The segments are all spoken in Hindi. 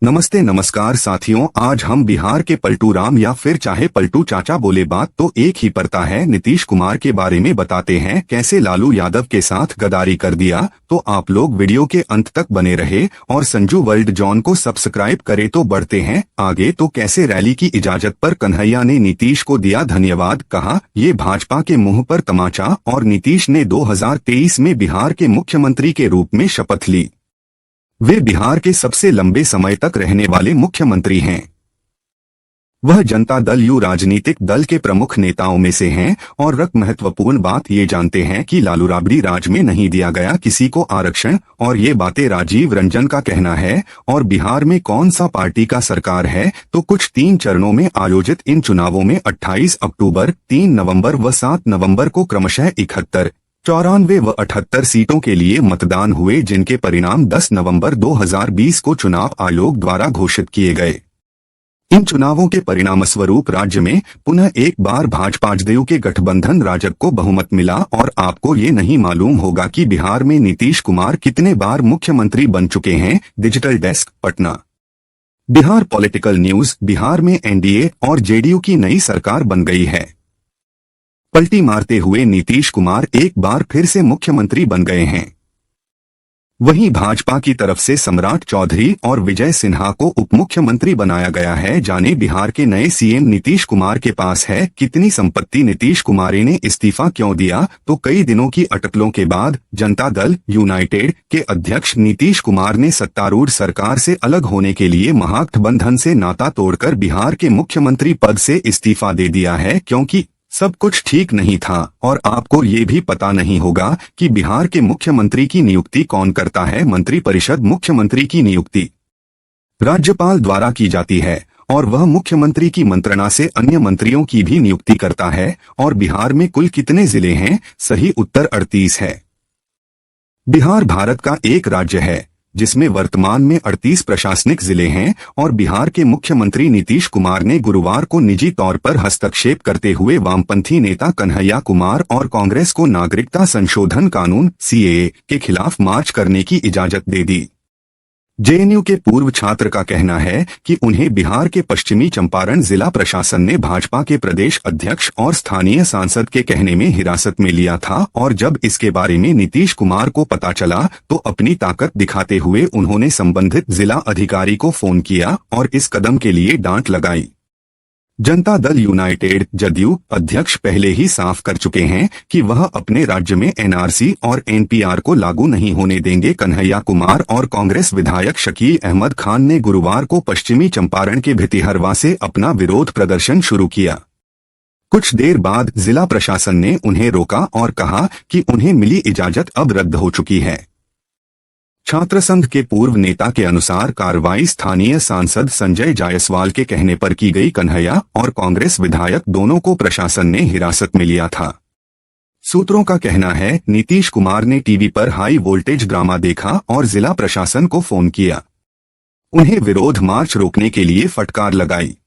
नमस्ते नमस्कार साथियों, आज हम बिहार के पलटू राम या फिर चाहे पलटू चाचा बोले बात तो एक ही पड़ता है नीतीश कुमार के बारे में बताते हैं कैसे लालू यादव के साथ गद्दारी कर दिया। तो आप लोग वीडियो के अंत तक बने रहे और संजू वर्ल्ड जॉन को सब्सक्राइब करे। तो बढ़ते हैं आगे। तो कैसे रैली की इजाजत पर कन्हैया ने नीतीश को दिया धन्यवाद, कहा ये भाजपा के मुंह पर तमाचा। और नीतीश ने 2023 में बिहार के मुख्यमंत्री के रूप में शपथ ली। वे बिहार के सबसे लंबे समय तक रहने वाले मुख्यमंत्री हैं। वह जनता दल यू राजनीतिक दल के प्रमुख नेताओं में से हैं और एक महत्वपूर्ण बात ये जानते हैं कि लालू राबड़ी राज में नहीं दिया गया किसी को आरक्षण। और ये बातें राजीव रंजन का कहना है। और बिहार में कौन सा पार्टी का सरकार है तो कुछ 3 चरणों में आयोजित इन चुनावों में 28 अक्टूबर, 3 नवंबर व 7 नवंबर को क्रमशः 71, 94 व 78 सीटों के लिए मतदान हुए, जिनके परिणाम 10 नवंबर 2020 को चुनाव आयोग द्वारा घोषित किए गए। इन चुनावों के परिणामस्वरूप राज्य में पुनः एक बार भाजपा-जदयू के गठबंधन राजग को बहुमत मिला। और आपको ये नहीं मालूम होगा कि बिहार में नीतीश कुमार कितने बार मुख्यमंत्री बन चुके हैं। Digital desk, Patna. Bihar political news. Bihar में एनडीए और जेडीयू की नई सरकार बन गई है। पलटी मारते हुए नीतीश कुमार एक बार फिर से मुख्यमंत्री बन गए हैं। वहीं भाजपा की तरफ से सम्राट चौधरी और विजय सिन्हा को उप मुख्यमंत्री बनाया गया है। जाने बिहार के नए सीएम नीतीश कुमार के पास है कितनी संपत्ति। नीतीश कुमार ने इस्तीफा क्यों दिया तो कई दिनों की अटकलों के बाद जनता दल यूनाइटेड के अध्यक्ष नीतीश कुमार ने सत्तारूढ़ सरकार से अलग होने के लिए महागठबंधन से नाता तोड़कर बिहार के मुख्यमंत्री पद से इस्तीफा दे दिया है, क्योंकि सब कुछ ठीक नहीं था। और आपको ये भी पता नहीं होगा कि बिहार के मुख्यमंत्री की नियुक्ति कौन करता है। मंत्रिपरिषद मुख्यमंत्री की नियुक्ति राज्यपाल द्वारा की जाती है और वह मुख्यमंत्री की मंत्रणा से अन्य मंत्रियों की भी नियुक्ति करता है। और बिहार में कुल कितने जिले हैं? सही उत्तर 38 है। बिहार भारत का एक राज्य है जिसमें वर्तमान में 38 प्रशासनिक जिले हैं। और बिहार के मुख्यमंत्री नीतीश कुमार ने गुरुवार को निजी तौर पर हस्तक्षेप करते हुए वामपंथी नेता कन्हैया कुमार और कांग्रेस को नागरिकता संशोधन कानून सीएए के खिलाफ मार्च करने की इजाजत दे दी। जेएनयू के पूर्व छात्र का कहना है कि उन्हें बिहार के पश्चिमी चंपारण जिला प्रशासन ने भाजपा के प्रदेश अध्यक्ष और स्थानीय सांसद के कहने में हिरासत में लिया था। और जब इसके बारे में नीतीश कुमार को पता चला तो अपनी ताकत दिखाते हुए उन्होंने संबंधित जिला अधिकारी को फोन किया और इस कदम के लिए डांट लगाई। जनता दल यूनाइटेड जदयू अध्यक्ष पहले ही साफ कर चुके हैं कि वह अपने राज्य में एनआरसी और एनपीआर को लागू नहीं होने देंगे। कन्हैया कुमार और कांग्रेस विधायक शकील अहमद खान ने गुरुवार को पश्चिमी चंपारण के भितिहरवा से अपना विरोध प्रदर्शन शुरू किया। कुछ देर बाद जिला प्रशासन ने उन्हें रोका और कहा कि उन्हें मिली इजाजत अब रद्द हो चुकी है। छात्र संघ के पूर्व नेता के अनुसार कार्रवाई स्थानीय सांसद संजय जायसवाल के कहने पर की गई। कन्हैया और कांग्रेस विधायक दोनों को प्रशासन ने हिरासत में लिया था। सूत्रों का कहना है नीतीश कुमार ने टीवी पर हाई वोल्टेज ड्रामा देखा और जिला प्रशासन को फोन किया। उन्हें विरोध मार्च रोकने के लिए फटकार लगाई।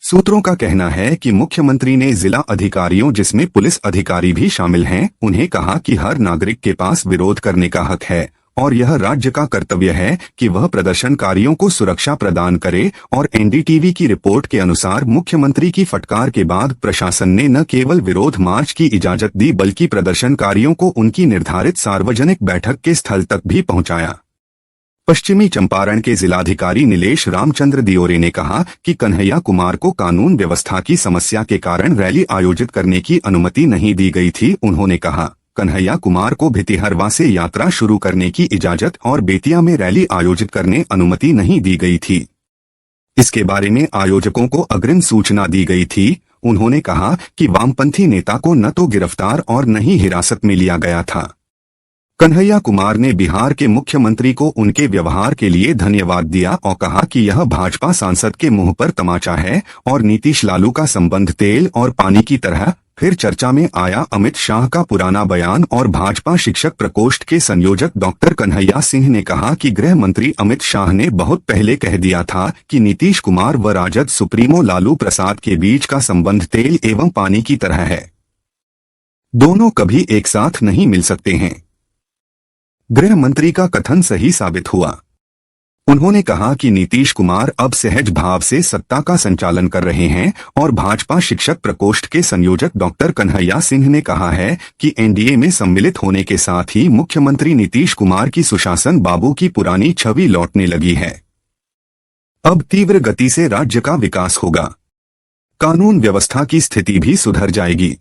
सूत्रों का कहना है कि मुख्यमंत्री ने जिला अधिकारियों, जिसमें पुलिस अधिकारी भी शामिल हैं, उन्हें कहा कि हर नागरिक के पास विरोध करने का हक है और यह राज्य का कर्तव्य है कि वह प्रदर्शनकारियों को सुरक्षा प्रदान करे। और एनडीटीवी की रिपोर्ट के अनुसार मुख्यमंत्री की फटकार के बाद प्रशासन ने न केवल विरोध मार्च की इजाजत दी बल्कि प्रदर्शनकारियों को उनकी निर्धारित सार्वजनिक बैठक के स्थल तक भी पहुंचाया। पश्चिमी चंपारण के जिलाधिकारी नीलेश रामचंद्र दियोरे ने कहा कि कन्हैया कुमार को कानून व्यवस्था की समस्या के कारण रैली आयोजित करने की अनुमति नहीं दी गई थी। उन्होंने कहा कन्हैया कुमार को भितिहरवा से यात्रा शुरू करने की इजाजत और बेतिया में रैली आयोजित करने अनुमति नहीं दी गई थी। इसके बारे में आयोजकों को अग्रिम सूचना दी गई थी। उन्होंने कहा कि वामपंथी नेता को न तो गिरफ्तार और न ही हिरासत में लिया गया था। कन्हैया कुमार ने बिहार के मुख्यमंत्री को उनके व्यवहार के लिए धन्यवाद दिया और कहा कि यह भाजपा सांसद के मुंह पर तमाचा है। और नीतीश लालू का संबंध तेल और पानी की तरह। फिर चर्चा में आया अमित शाह का पुराना बयान और भाजपा शिक्षक प्रकोष्ठ के संयोजक डॉक्टर कन्हैया सिंह ने कहा कि गृह मंत्री अमित शाह ने बहुत पहले कह दिया था कि नीतीश कुमार व राजद सुप्रीमो लालू प्रसाद के बीच का संबंध तेल एवं पानी की तरह है, दोनों कभी एक साथ नहीं मिल सकते हैं। गृह मंत्री का कथन सही साबित हुआ। उन्होंने कहा कि नीतीश कुमार अब सहज भाव से सत्ता का संचालन कर रहे हैं और भाजपा शिक्षक प्रकोष्ठ के संयोजक डॉक्टर कन्हैया सिंह ने कहा है कि एनडीए में सम्मिलित होने के साथ ही मुख्यमंत्री नीतीश कुमार की सुशासन बाबू की पुरानी छवि लौटने लगी है। अब तीव्र गति से राज्य का विकास होगा, कानून व्यवस्था की स्थिति भी सुधर जाएगी।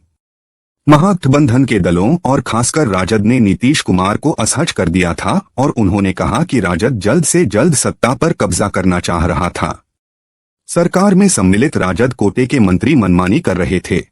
महागठबंधन के दलों और खासकर राजद ने नीतीश कुमार को असहज कर दिया था और उन्होंने कहा कि राजद जल्द से जल्द सत्ता पर कब्जा करना चाह रहा था। सरकार में सम्मिलित राजद कोटे के मंत्री मनमानी कर रहे थे।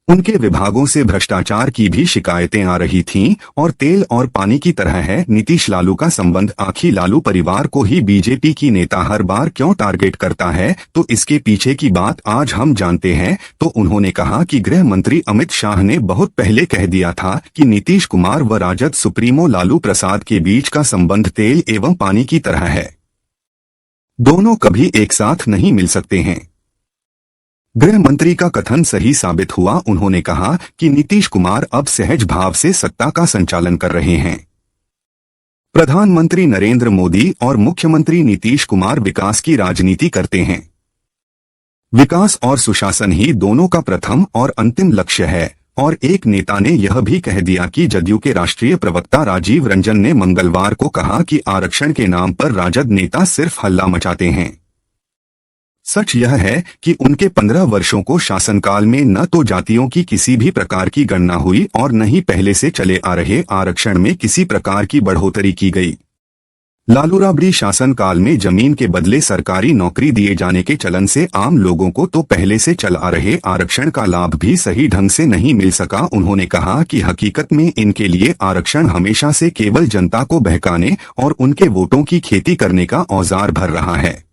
उनके विभागों से भ्रष्टाचार की भी शिकायतें आ रही थीं और तेल और पानी की तरह है नीतीश लालू का संबंध। आखिर लालू परिवार को ही बीजेपी की नेता हर बार क्यों टारगेट करता है, तो इसके पीछे की बात आज हम जानते हैं। तो उन्होंने कहा कि गृह मंत्री अमित शाह ने बहुत पहले कह दिया था कि नीतीश कुमार व राजद सुप्रीमो लालू प्रसाद के बीच का संबंध तेल एवं पानी की तरह है, दोनों कभी एक साथ नहीं मिल सकते हैं। गृह मंत्री का कथन सही साबित हुआ। उन्होंने कहा कि नीतीश कुमार अब सहज भाव से सत्ता का संचालन कर रहे हैं। प्रधानमंत्री नरेंद्र मोदी और मुख्यमंत्री नीतीश कुमार विकास की राजनीति करते हैं। विकास और सुशासन ही दोनों का प्रथम और अंतिम लक्ष्य है। और एक नेता ने यह भी कह दिया कि जदयू के राष्ट्रीय प्रवक्ता राजीव रंजन ने मंगलवार को कहा कि आरक्षण के नाम पर राजद नेता सिर्फ हल्ला मचाते हैं। सच यह है कि उनके 15 वर्षों को शासनकाल में न तो जातियों की किसी भी प्रकार की गणना हुई और न ही पहले से चले आ रहे आरक्षण में किसी प्रकार की बढ़ोतरी की गई। लालू राबड़ी शासनकाल में जमीन के बदले सरकारी नौकरी दिए जाने के चलन से आम लोगों को तो पहले से चल आ रहे आरक्षण का लाभ भी सही ढंग से नहीं मिल सका। उन्होंने कहा कि हकीकत में इनके लिए आरक्षण हमेशा से केवल जनता को बहकाने और उनके वोटों की खेती करने का औजार भर रहा है।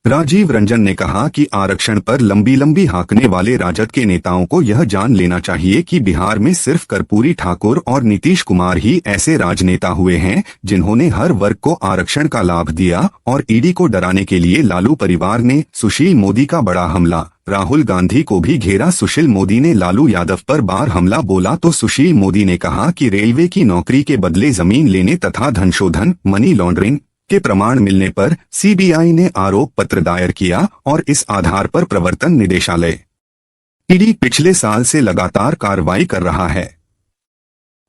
राजीव रंजन ने कहा कि आरक्षण पर लंबी लंबी हाँकने वाले राजद के नेताओं को यह जान लेना चाहिए कि बिहार में सिर्फ कर्पूरी ठाकुर और नीतीश कुमार ही ऐसे राजनेता हुए हैं जिन्होंने हर वर्ग को आरक्षण का लाभ दिया। और ईडी को डराने के लिए लालू परिवार ने सुशील मोदी का बड़ा हमला, राहुल गांधी को भी घेरा। सुशील मोदी ने लालू यादव पर बार हमला बोला तो सुशील मोदी ने कहा कि रेलवे की नौकरी के बदले जमीन लेने तथा धनशोधन मनी लॉन्ड्रिंग के प्रमाण मिलने पर सीबीआई ने आरोप पत्र दायर किया और इस आधार पर प्रवर्तन निदेशालय ईडी पिछले साल से लगातार कार्रवाई कर रहा है।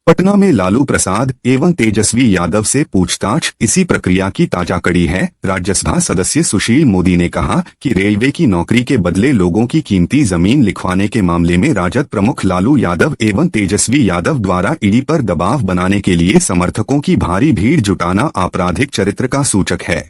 पटना में लालू प्रसाद एवं तेजस्वी यादव से पूछताछ इसी प्रक्रिया की ताजा कड़ी है। राज्यसभा सदस्य सुशील मोदी ने कहा कि रेलवे की नौकरी के बदले लोगों की कीमती जमीन लिखवाने के मामले में राजद प्रमुख लालू यादव एवं तेजस्वी यादव द्वारा ईडी पर दबाव बनाने के लिए समर्थकों की भारी भीड़ जुटाना आपराधिक चरित्र का सूचक है।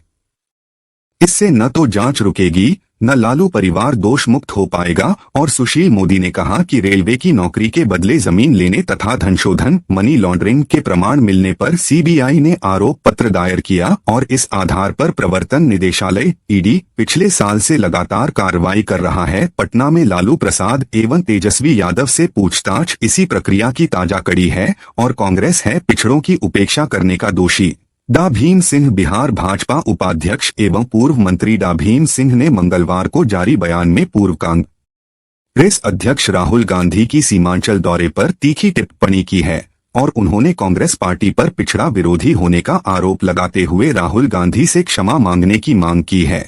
इससे न तो जांच रुकेगी न लालू परिवार दोष मुक्त हो पाएगा। और सुशील मोदी ने कहा कि रेलवे की नौकरी के बदले जमीन लेने तथा धनशोधन मनी लॉन्ड्रिंग के प्रमाण मिलने पर सीबीआई ने आरोप पत्र दायर किया और इस आधार पर प्रवर्तन निदेशालय ईडी पिछले साल से लगातार कार्रवाई कर रहा है। पटना में लालू प्रसाद एवं तेजस्वी यादव से पूछताछ इसी प्रक्रिया की ताजा कड़ी है और कांग्रेस है पिछड़ों की उपेक्षा करने का दोषी। डा भीम सिंह बिहार भाजपा उपाध्यक्ष एवं पूर्व मंत्री डा भीम सिंह ने मंगलवार को जारी बयान में पूर्व कांग्रेस अध्यक्ष राहुल गांधी की सीमांचल दौरे पर तीखी टिप्पणी की है और उन्होंने कांग्रेस पार्टी पर पिछड़ा विरोधी होने का आरोप लगाते हुए राहुल गांधी से क्षमा मांगने की मांग की है।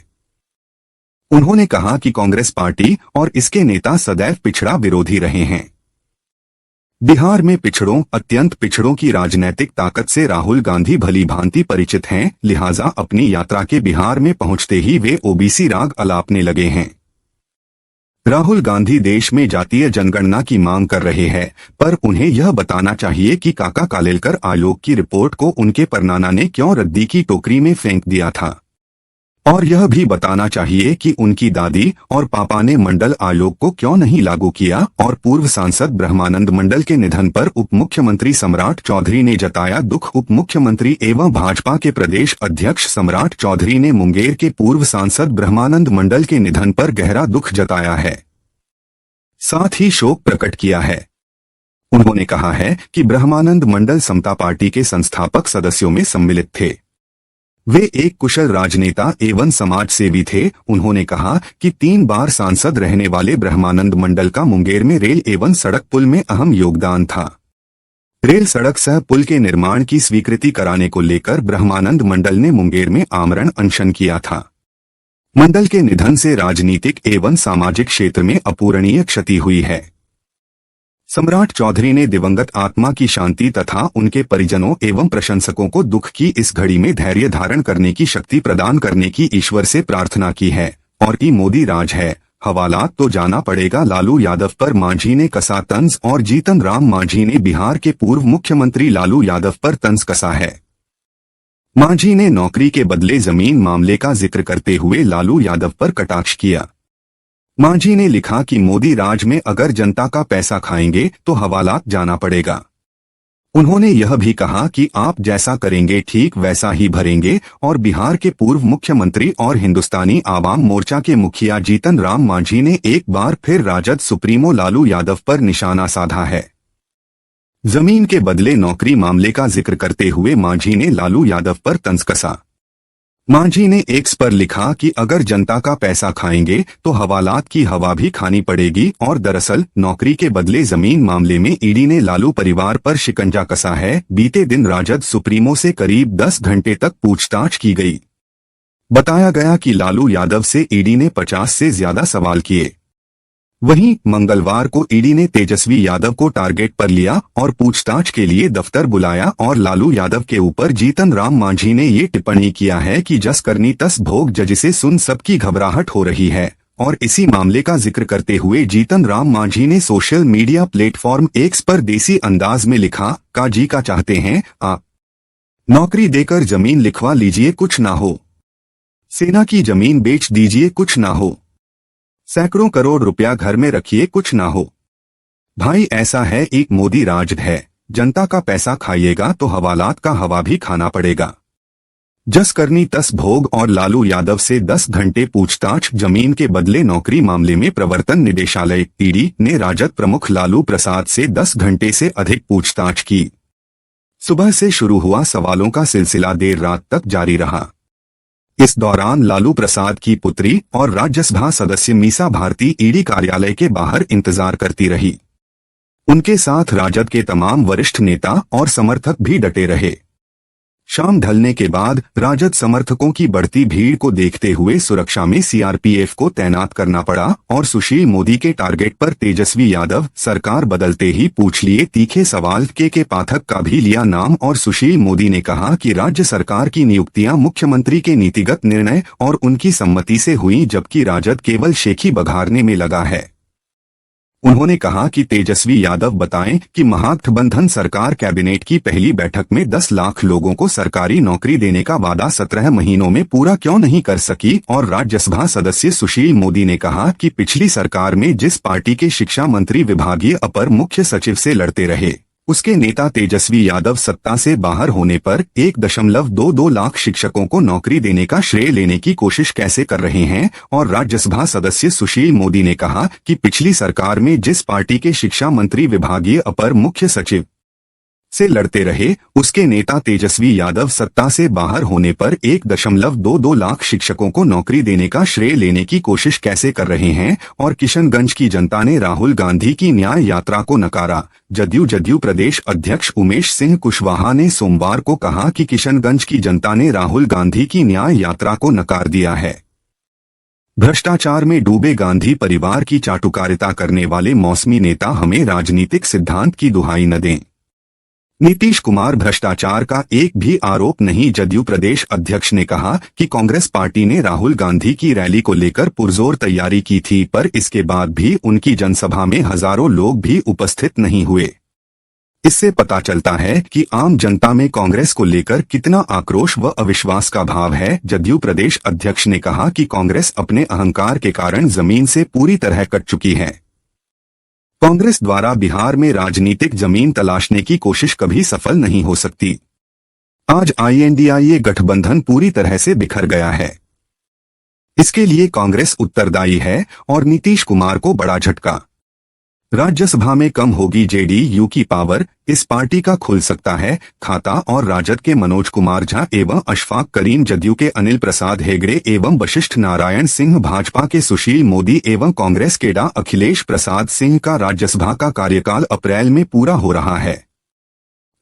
उन्होंने कहा कि कांग्रेस पार्टी और इसके नेता सदैव पिछड़ा विरोधी रहे हैं। बिहार में पिछड़ों अत्यंत पिछड़ों की राजनैतिक ताकत से राहुल गांधी भली भांति परिचित हैं, लिहाजा अपनी यात्रा के बिहार में पहुंचते ही वे ओबीसी राग अलापने लगे हैं। राहुल गांधी देश में जातीय जनगणना की मांग कर रहे हैं, पर उन्हें यह बताना चाहिए कि काका कालेलकर आयोग की रिपोर्ट को उनके परनाना ने क्यों रद्दी की टोकरी में फेंक दिया था और यह भी बताना चाहिए कि उनकी दादी और पापा ने मंडल आयोग को क्यों नहीं लागू किया। और पूर्व सांसद ब्रह्मानंद मंडल के निधन पर उप मुख्यमंत्री सम्राट चौधरी ने जताया दुख। उप मुख्यमंत्री एवं भाजपा के प्रदेश अध्यक्ष सम्राट चौधरी ने मुंगेर के पूर्व सांसद ब्रह्मानंद मंडल के निधन पर गहरा दुख जताया है, साथ ही शोक प्रकट किया है। उन्होंने कहा है कि ब्रह्मानंद मंडल समता पार्टी के संस्थापक सदस्यों में सम्मिलित थे। वे एक कुशल राजनेता एवं समाज सेवी थे। उन्होंने कहा कि 3 बार सांसद रहने वाले ब्रह्मानंद मंडल का मुंगेर में रेल एवं सड़क पुल में अहम योगदान था। रेल सड़क सह पुल के निर्माण की स्वीकृति कराने को लेकर ब्रह्मानंद मंडल ने मुंगेर में आमरण अनशन किया था। मंडल के निधन से राजनीतिक एवं सामाजिक क्षेत्र में अपूरणीय क्षति हुई है। सम्राट चौधरी ने दिवंगत आत्मा की शांति तथा उनके परिजनों एवं प्रशंसकों को दुख की इस घड़ी में धैर्य धारण करने की शक्ति प्रदान करने की ईश्वर से प्रार्थना की है। और कि मोदी राज है, हवालात तो जाना पड़ेगा। लालू यादव पर मांझी ने कसा तंज और जीतन राम मांझी ने बिहार के पूर्व मुख्यमंत्री लालू यादव पर तंज कसा है। मांझी ने नौकरी के बदले जमीन मामले का जिक्र करते हुए लालू यादव पर कटाक्ष किया। मांझी ने लिखा कि मोदी राज में अगर जनता का पैसा खाएंगे तो हवालात जाना पड़ेगा। उन्होंने यह भी कहा कि आप जैसा करेंगे ठीक वैसा ही भरेंगे। और बिहार के पूर्व मुख्यमंत्री और हिंदुस्तानी आवाम मोर्चा के मुखिया जीतन राम मांझी ने एक बार फिर राजद सुप्रीमो लालू यादव पर निशाना साधा है। जमीन के बदले नौकरी मामले का जिक्र करते हुए मांझी ने लालू यादव पर तंज कसा। मांझी ने एक्स पर लिखा कि अगर जनता का पैसा खाएंगे तो हवालात की हवा भी खानी पड़ेगी। और दरअसल नौकरी के बदले जमीन मामले में ईडी ने लालू परिवार पर शिकंजा कसा है। बीते दिन राजद सुप्रीमो से करीब 10 घंटे तक पूछताछ की गई। बताया गया कि लालू यादव से ईडी ने 50 से ज्यादा सवाल किए। वहीं मंगलवार को ईडी ने तेजस्वी यादव को टारगेट पर लिया और पूछताछ के लिए दफ्तर बुलाया। और लालू यादव के ऊपर जीतन राम मांझी ने ये टिप्पणी किया है कि जस करनी तस भोग, जज से सुन सबकी घबराहट हो रही है। और इसी मामले का जिक्र करते हुए जीतन राम मांझी ने सोशल मीडिया प्लेटफॉर्म एक्स पर देसी अंदाज में लिखा, का जी का चाहते हैं आप, नौकरी देकर जमीन लिखवा लीजिए कुछ ना हो, सेना की जमीन बेच दीजिए कुछ ना हो, सैकड़ों करोड़ रुपया घर में रखिए कुछ ना हो। भाई ऐसा है, एक मोदी राज है, जनता का पैसा खाइएगा तो हवालात का हवा भी खाना पड़ेगा। जस करनी तस भोग। और लालू यादव से 10 घंटे पूछताछ। जमीन के बदले नौकरी मामले में प्रवर्तन निदेशालय ईडी ने राजद प्रमुख लालू प्रसाद से 10 घंटे से अधिक पूछताछ की। सुबह से शुरू हुआ सवालों का सिलसिला देर रात तक जारी रहा। इस दौरान लालू प्रसाद की पुत्री और राज्यसभा सदस्य मीसा भारती ईडी कार्यालय के बाहर इंतजार करती रही। उनके साथ राजद के तमाम वरिष्ठ नेता और समर्थक भी डटे रहे। शाम ढलने के बाद राजद समर्थकों की बढ़ती भीड़ को देखते हुए सुरक्षा में सीआरपीएफ को तैनात करना पड़ा। और सुशील मोदी के टारगेट पर तेजस्वी यादव सरकार बदलते ही पूछ लिए तीखे सवाल। के पाठक का भी लिया नाम। और सुशील मोदी ने कहा कि राज्य सरकार की नियुक्तियां मुख्यमंत्री के नीतिगत निर्णय और उनकी सम्मति से हुई, जबकि राजद केवल शेखी बघारने में लगा है। उन्होंने कहा कि तेजस्वी यादव बताएं कि महागठबंधन सरकार कैबिनेट की पहली बैठक में 10 लाख लोगों को सरकारी नौकरी देने का वादा 17 महीनों में पूरा क्यों नहीं कर सकी। और राज्यसभा सदस्य सुशील मोदी ने कहा कि पिछली सरकार में जिस पार्टी के शिक्षा मंत्री विभागीय अपर मुख्य सचिव से लड़ते रहे, उसके नेता तेजस्वी यादव सत्ता से बाहर होने पर 1.22 लाख शिक्षकों को नौकरी देने का श्रेय लेने की कोशिश कैसे कर रहे हैं। और राज्यसभा सदस्य सुशील मोदी ने कहा कि पिछली सरकार में जिस पार्टी के शिक्षा मंत्री विभागीय अपर मुख्य सचिव से लड़ते रहे, उसके नेता तेजस्वी यादव सत्ता से बाहर होने पर 1.22 लाख शिक्षकों को नौकरी देने का श्रेय लेने की कोशिश कैसे कर रहे हैं। और किशनगंज की जनता ने राहुल गांधी की न्याय यात्रा को नकारा। जदयू प्रदेश अध्यक्ष उमेश सिंह कुशवाहा ने सोमवार को कहा कि किशनगंज की जनता ने राहुल गांधी की न्याय यात्रा को नकार दिया है। भ्रष्टाचार में डूबे गांधी परिवार की चाटुकारिता करने वाले मौसमी नेता हमें राजनीतिक सिद्धांत की दुहाई न दें। नीतीश कुमार भ्रष्टाचार का एक भी आरोप नहीं। जदयू प्रदेश अध्यक्ष ने कहा कि कांग्रेस पार्टी ने राहुल गांधी की रैली को लेकर पुरजोर तैयारी की थी, पर इसके बाद भी उनकी जनसभा में हजारों लोग भी उपस्थित नहीं हुए। इससे पता चलता है कि आम जनता में कांग्रेस को लेकर कितना आक्रोश व अविश्वास का भाव है। जदयू प्रदेश अध्यक्ष ने कहा कि कांग्रेस अपने अहंकार के कारण जमीन से पूरी तरह कट चुकी है। कांग्रेस द्वारा बिहार में राजनीतिक जमीन तलाशने की कोशिश कभी सफल नहीं हो सकती। आज INDIA गठबंधन पूरी तरह से बिखर गया है। इसके लिए कांग्रेस उत्तरदायी है और नीतीश कुमार को बड़ा झटका। राज्यसभा में कम होगी JDU की पावर, इस पार्टी का खुल सकता है खाता। और राजद के मनोज कुमार झा एवं अशफाक करीम, जदयू के अनिल प्रसाद हेगड़े एवं वशिष्ठ नारायण सिंह, भाजपा के सुशील मोदी एवं कांग्रेस के डा अखिलेश प्रसाद सिंह का राज्यसभा का कार्यकाल अप्रैल में पूरा हो रहा है।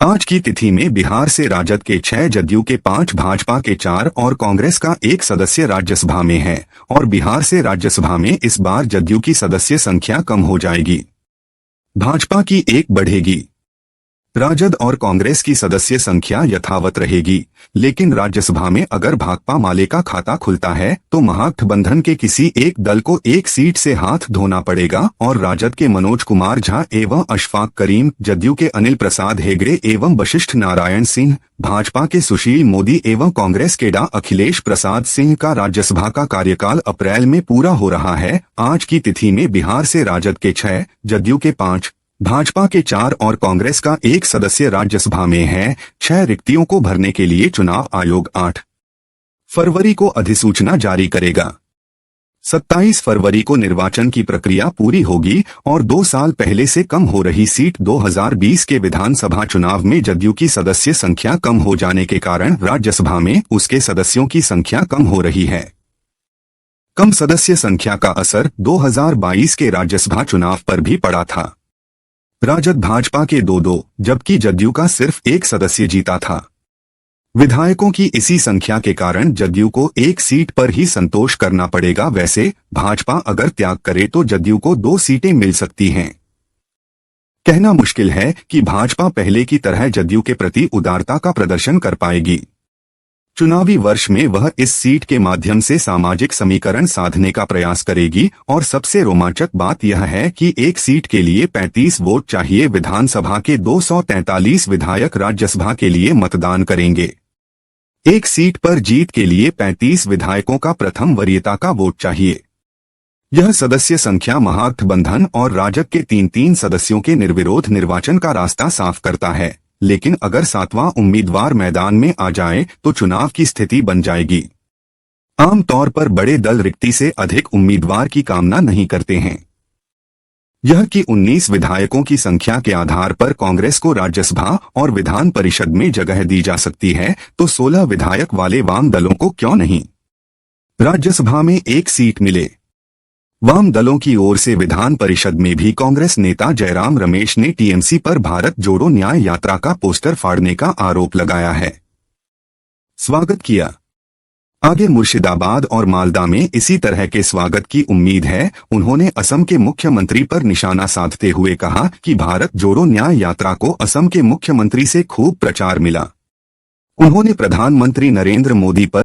आज की तिथि में बिहार से राजद के 6, जदयू के 5, भाजपा के 4 और कांग्रेस का 1 सदस्य राज्यसभा में है और बिहार से राज्यसभा में इस बार जदयू की सदस्य संख्या कम हो जाएगी, भाजपा की 1 बढ़ेगी। राजद और कांग्रेस की सदस्य संख्या यथावत रहेगी, लेकिन राज्यसभा में अगर भाकपा माले का खाता खुलता है तो महागठबंधन के किसी एक दल को 1 सीट से हाथ धोना पड़ेगा और राजद के मनोज कुमार झा एवं अशफाक करीम, जदयू के अनिल प्रसाद हेगड़े एवं वशिष्ठ नारायण सिंह, भाजपा के सुशील मोदी एवं कांग्रेस के डा अखिलेश प्रसाद सिंह का राज्यसभा का कार्यकाल अप्रैल में पूरा हो रहा है। आज की तिथि में बिहार से राजद के 6, जदयू के 5, भाजपा के 4 और कांग्रेस का 1 सदस्य राज्यसभा में है। 6 रिक्तियों को भरने के लिए चुनाव आयोग 8 फरवरी को अधिसूचना जारी करेगा। 27 फरवरी को निर्वाचन की प्रक्रिया पूरी होगी और 2 साल पहले से कम हो रही सीट 2020 के विधानसभा चुनाव में जदयू की सदस्य संख्या कम हो जाने के कारण राज्यसभा में उसके सदस्यों की संख्या कम हो रही है। कम सदस्य संख्या का असर 2022 के राज्यसभा चुनाव पर भी पड़ा था। राजद भाजपा के 2-2 जबकि जदयू का सिर्फ 1 सदस्य जीता था। विधायकों की इसी संख्या के कारण जदयू को 1 सीट पर ही संतोष करना पड़ेगा। वैसे भाजपा अगर त्याग करे तो जदयू को 2 सीटें मिल सकती हैं। कहना मुश्किल है कि भाजपा पहले की तरह जदयू के प्रति उदारता का प्रदर्शन कर पाएगी। चुनावी वर्ष में वह इस सीट के माध्यम से सामाजिक समीकरण साधने का प्रयास करेगी और सबसे रोमांचक बात यह है कि 1 सीट के लिए 35 वोट चाहिए। विधानसभा के 243 विधायक राज्यसभा के लिए मतदान करेंगे। 1 सीट पर जीत के लिए 35 विधायकों का प्रथम वरीयता का वोट चाहिए। यह सदस्य संख्या महागठबंधन और राजग के 3-3 सदस्यों के निर्विरोध निर्वाचन का रास्ता साफ करता है, लेकिन अगर 7वां उम्मीदवार मैदान में आ जाए तो चुनाव की स्थिति बन जाएगी। आमतौर पर बड़े दल रिक्ति से अधिक उम्मीदवार की कामना नहीं करते हैं। यह कि 19 विधायकों की संख्या के आधार पर कांग्रेस को राज्यसभा और विधान परिषद में जगह दी जा सकती है, तो 16 विधायक वाले वाम दलों को क्यों नहीं राज्यसभा में 1 सीट मिले। वाम दलों की ओर से विधान परिषद में भी कांग्रेस नेता जयराम रमेश ने टीएमसी पर भारत जोड़ो न्याय यात्रा का पोस्टर फाड़ने का आरोप लगाया है। स्वागत किया। आगे मुर्शिदाबाद और मालदा में इसी तरह के स्वागत की उम्मीद है। उन्होंने असम के मुख्यमंत्री पर निशाना साधते हुए कहा कि भारत जोड़ो न्याय यात्रा को असम के मुख्यमंत्री से खूब प्रचार मिला। उन्होंने प्रधानमंत्री नरेंद्र मोदी पर